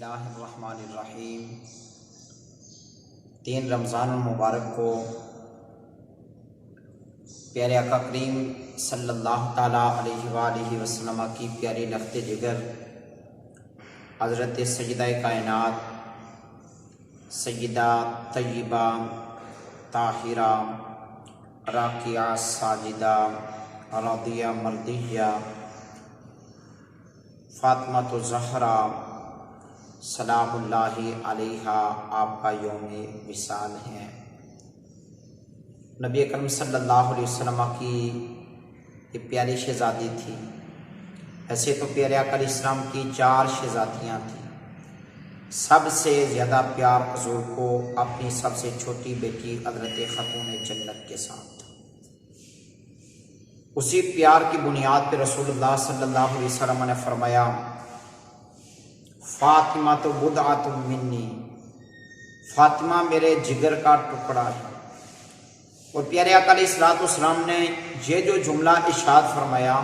اللہ الرحمن الرحیم۔ 3 رمضان المبارک کو پیارے آقا کریم صلی اللہ تعالیٰ علیہ وآلہ وسلم کی پیاری لخت جگر حضرت سیدہ کائنات سیدہ طیبہ طاہرہ راکعہ ساجدہ راضیہ مرضیہ فاطمہ الزہرا سلام اللہ علیہا آپ کا یوم وصال ہے۔ نبی اکرم صلی اللہ علیہ وسلم کی یہ پیاری شہزادی تھی۔ ایسے تو پیارے آقا علیہ السلام کی 4 شہزادیاں تھیں۔ سب سے زیادہ پیار حضور کو اپنی سب سے چھوٹی بیٹی حضرت خاتون جنت کے ساتھ۔ اسی پیار کی بنیاد پہ رسول اللہ صلی اللہ علیہ وسلم نے فرمایا فاطمہ تو بضعۃ منی، فاطمہ میرے جگر کا ٹکڑا ہے۔ اور پیارے آقا علیہ السلام نے یہ جو جملہ ارشاد فرمایا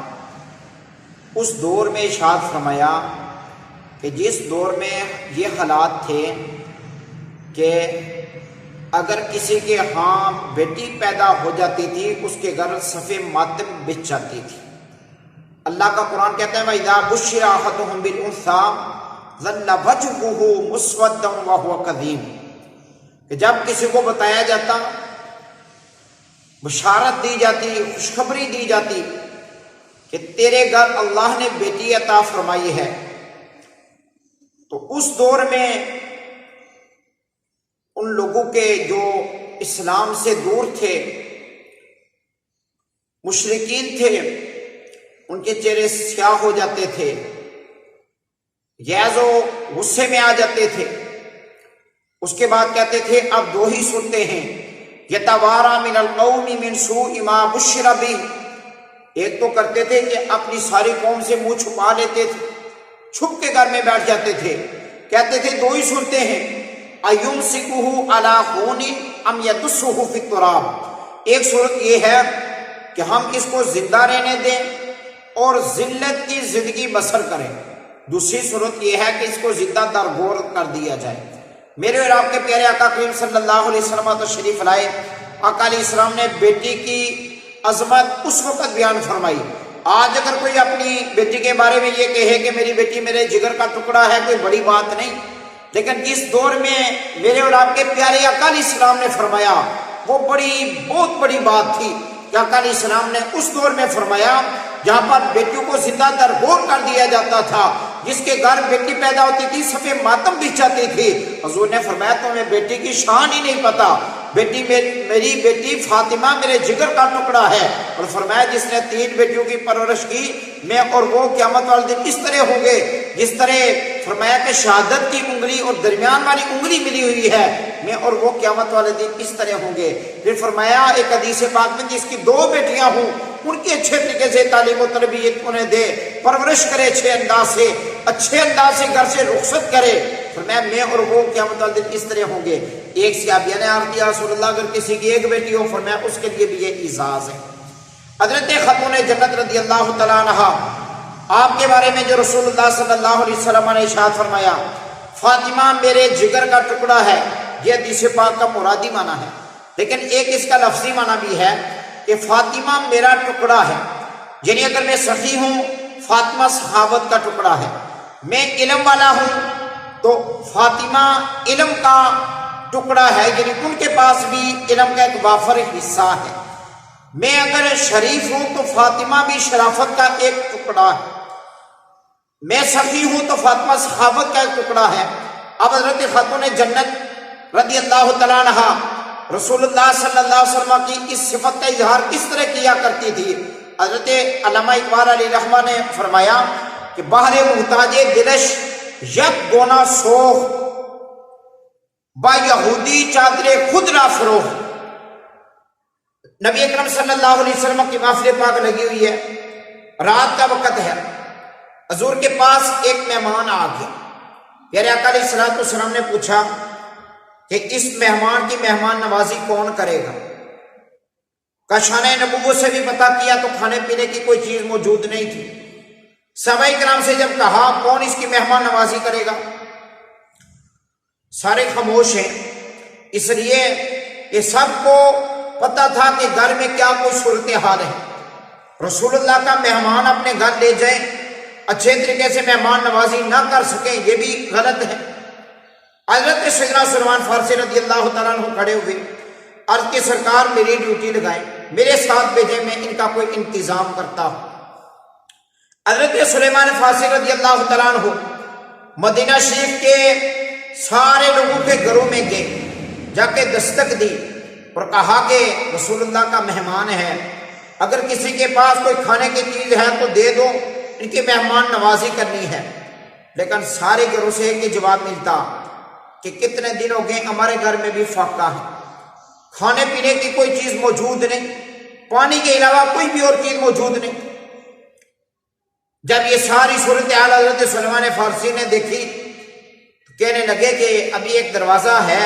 اس دور میں ارشاد فرمایا کہ جس دور میں یہ حالات تھے کہ اگر کسی کے ہاں بیٹی پیدا ہو جاتی تھی اس کے گھر صف ماتم بچھ جاتی تھی۔ اللہ کا قرآن کہتا ہے وَإِذَا بُشِّرَ أَحَدُهُم بِالْأُنثَىٰ ظَلَّ وَجْهُهُ مُسْوَدًّا وَهُوَ كَظِيمٌ، کہ جب کسی کو بتایا جاتا، بشارت دی جاتی، خوشخبری دی جاتی کہ تیرے گھر اللہ نے بیٹی عطا فرمائی ہے، تو اس دور میں ان لوگوں کے جو اسلام سے دور تھے، مشرکین تھے، ان کے چہرے سیاہ ہو جاتے تھے، غیظ و غصے میں آ جاتے تھے۔ اس کے بعد کہتے تھے اب 2 ہی صورتیں ہیں، یتوارا من القوم من سوء ما بشر بہ، ایک تو کرتے تھے کہ اپنی ساری قوم سے منہ چھپا لیتے تھے، چھپ کے گھر میں بیٹھ جاتے تھے، کہتے تھے 2 ہی صورتیں ہیں، ایمسکہ علی ہون ام یدسہ فی التراب، ایک صورت یہ ہے کہ ہم اس کو زندہ رہنے دیں اور ذلت کی زندگی بسر کریں، دوسری صورت یہ ہے کہ اس کو زندہ درگور کر دیا جائے۔ میرے اور آپ کے پیارے آقا کریم صلی اللہ علیہ وسلم تشریف لائے۔ آقا علیہ السلام نے بیٹی کی عظمت اس وقت بیان فرمائی۔ آج اگر کوئی اپنی بیٹی کے بارے میں یہ کہے کہ میری بیٹی میرے جگر کا ٹکڑا ہے، کوئی بڑی بات نہیں، لیکن جس دور میں میرے اور آپ کے پیارے آقا علیہ السلام نے فرمایا وہ بہت بڑی بات تھی کہ آقا علیہ السلام نے اس دور میں فرمایا جہاں پر بیٹیوں کو زندہ درگور کر دیا جاتا تھا، جس کے گھر بیٹی پیدا ہوتی تھی صف ماتم بچھ جاتی تھی۔ حضور نے فرمایا تمہیں بیٹی کی شان ہی نہیں پتا، بیٹی میری بیٹی فاطمہ میرے جگر کا ٹکڑا ہے۔ اور فرمایا جس نے 3 بیٹیوں کی پرورش کی، میں اور وہ قیامت والے دن اس طرح ہوں گے جس طرح فرمایا کہ شہادت کی انگلی اور درمیان والی انگلی ملی ہوئی ہے، میں اور وہ قیامت والے دن اس طرح ہوں گے۔ پھر فرمایا ایک حدیث پاک میں جس کی 2 بیٹیاں ہوں ان کی اچھے طریقے سے تعلیم و تربیت انہیں دے، پرورش کرے اچھے انداز سے گھر سے رخصت کرے، فرمایا میں اور وہ قیامت والے دن اس طرح ہوں گے۔ ایک صحابیہ نے عرض کیا رسول اللہ اگر کسی کی 1 بیٹی ہو، فرمایا اس کے لیے بھی یہ اعزاز ہے۔ حضرت خاتون جنت رضی اللہ تعالیٰ عنہا، آپ کے بارے میں جو رسول اللہ صلی اللہ علیہ وسلم نے ارشاد فرمایا فاطمہ میرے جگر کا ٹکڑا ہے، یہ حدیث پاک کا مرادی معنی ہے، لیکن ایک اس کا لفظی معنی بھی ہے کہ فاطمہ میرا ٹکڑا ہے، یعنی اگر میں سخی ہوں فاطمہ صحابت کا ٹکڑا ہے، میں علم والا ہوں تو فاطمہ علم کا ٹکڑا ہے، یعنی ان کے پاس بھی علم کا ایک وافر حصہ ہے، میں اگر شریف ہوں تو فاطمہ بھی شرافت کا ایک ٹکڑا ہے، میں سخی ہوں تو فاطمہ صحابت کا ایک ٹکڑا ہے۔ اب حضرت خاتون جنت رضی اللہ تعالیٰ عنہا رسول اللہ صلی اللہ علیہ وسلم کی اس صفت کا اظہار کس طرح کیا کرتی تھی؟ حضرت علامہ اقبال علیہ رحمہ نے فرمایا کہ بہر محتاج دلش یک گونا سوخ با یہودی چادر خود را فروخ۔ نبی اکرم صلی اللہ علیہ وسلم کی محفل پاک لگی ہوئی ہے، رات کا وقت ہے، حضور کے پاس ایک مہمان آ گیا۔ پیارے آقا علیہ السلام نے پوچھا کہ اس مہمان کی مہمان نوازی کون کرے گا؟ کاشانہ نبوت سے بھی پتہ کیا تو کھانے پینے کی کوئی چیز موجود نہیں تھی۔ صحابہ کرام سے جب کہا کون اس کی مہمان نوازی کرے گا، سارے خاموش ہیں، اس لیے کہ سب کو پتہ تھا کہ گھر میں کیا کوئی صورتحال ہے۔ رسول اللہ کا مہمان اپنے گھر لے جائیں، اچھے طریقے سے مہمان نوازی نہ کر سکیں، یہ بھی غلط ہے۔ حضرت سیدنا سلمان فارسی رضی اللہ تعالیٰ عنہ کھڑے ہوئے، عرض کی سرکار میری ڈیوٹی لگائیں، میرے ساتھ بھیجیں، میں ان کا کوئی انتظام کرتا ہوں۔ حضرت سلیمان فارسی رضی اللہ تعالیٰ عنہ مدینہ شریف کے سارے لوگوں کے گھروں میں گئے، جا کے دستک دی اور کہا کہ رسول اللہ کا مہمان ہے، اگر کسی کے پاس کوئی کھانے کی چیز ہے تو دے دو، ان کی مہمان نوازی کرنی ہے۔ لیکن سارے گھروں سے ایک ہی جواب ملتا کہ کتنے دن ہو گئے ہمارے گھر میں بھی فاقہ ہے، کھانے پینے کی کوئی چیز موجود نہیں، پانی کے علاوہ کوئی بھی اور چیز موجود نہیں۔ جب یہ ساری صورتحال حضرت سلمان فارسی نے دیکھی تو کہنے لگے کہ ابھی ایک دروازہ ہے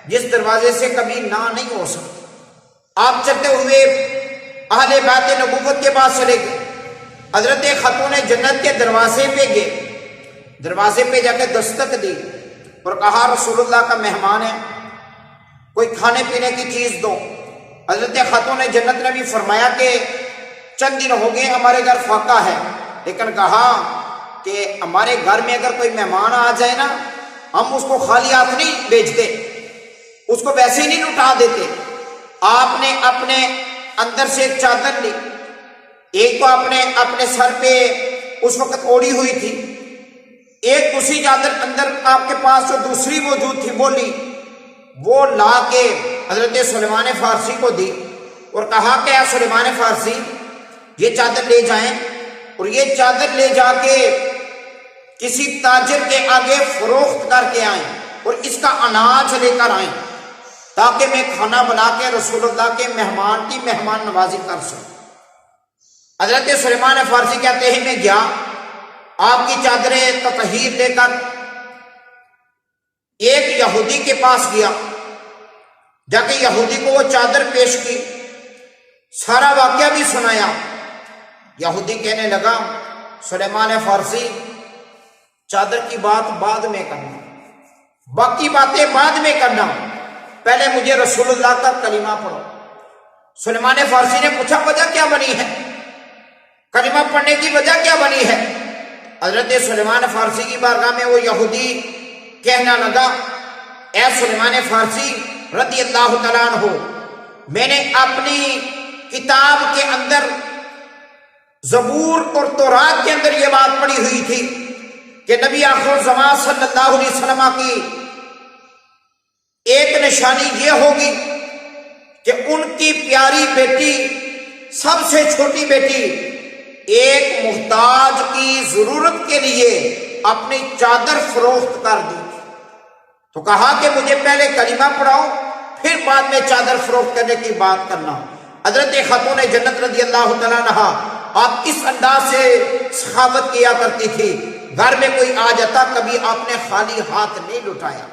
جس دروازے سے کبھی نہ نہیں ہو سکتا۔ آپ چلتے ہوئے اہل بیت نبوت کے پاس چلے گئے، حضرت خاتون جنت کے دروازے پہ گئے، دروازے پہ جا کے دستک دی اور کہا رسول اللہ کا مہمان ہے، کوئی کھانے پینے کی چیز دو۔ حضرت خاتون جنت نے بھی فرمایا کہ چند دن ہو گئے ہمارے گھر فاقہ ہے، لیکن کہا کہ ہمارے گھر میں اگر کوئی مہمان آ جائے نا، ہم اس کو خالی ہاتھ نہیں بھیجتے، اس کو ویسے ہی نہیں لٹا دیتے۔ آپ نے اپنے اندر سے ایک چادر لی، ایک تو آپ نے اپنے سر پہ اس وقت اوڑھی ہوئی تھی، ایک دوسری چادر اندر آپ کے پاس جو دوسری موجود تھی وہ لی، وہ لا کے حضرت سلیمان فارسی کو دی اور کہا کہ اے سلیمان فارسی یہ چادر لے جائیں اور یہ چادر لے جا کے کسی تاجر کے آگے فروخت کر کے آئیں اور اس کا اناج لے کر آئیں تاکہ میں کھانا بنا کے رسول اللہ کے مہمان کی مہمان نوازی کر سکوں۔ حضرت سلیمان فارسی کہتے ہیں میں گیا، آپ کی چادریں تطہیر لے کر ایک یہودی کے پاس گیا، جا کے یہودی کو وہ چادر پیش کی، سارا واقعہ بھی سنایا۔ یہودی کہنے لگا سلیمان فارسی چادر کی بات بعد میں کرنا، باقی باتیں بعد میں کرنا، پہلے مجھے رسول اللہ کا کلمہ پڑھو۔ سلیمان فارسی نے پوچھا وجہ کیا بنی ہے، کلمہ پڑھنے کی وجہ کیا بنی ہے؟ حضرت سلیمان فارسی کی بارگاہ میں وہ یہودی کہنا لگا اے سلیمان فارسی رضی اللہ تعالیٰ عنہ، میں نے اپنی کتاب کے اندر زبور اور تورات کے اندر یہ بات پڑھی ہوئی تھی کہ نبی آخر الزمان صلی اللہ علیہ وسلم کی ایک نشانی یہ ہوگی کہ ان کی پیاری بیٹی، سب سے چھوٹی بیٹی، ایک محتاج کی ضرورت کے لیے اپنی چادر فروخت کر دی۔ تو کہا کہ مجھے پہلے کلمہ پڑھاؤ پھر بعد میں چادر فروخت کرنے کی بات کرنا۔ حضرت خاتون جنت رضی اللہ تعالیٰ عنہا آپ اس انداز سے سخاوت کیا کرتی تھی، گھر میں کوئی آ جاتا کبھی آپ نے خالی ہاتھ نہیں لٹایا۔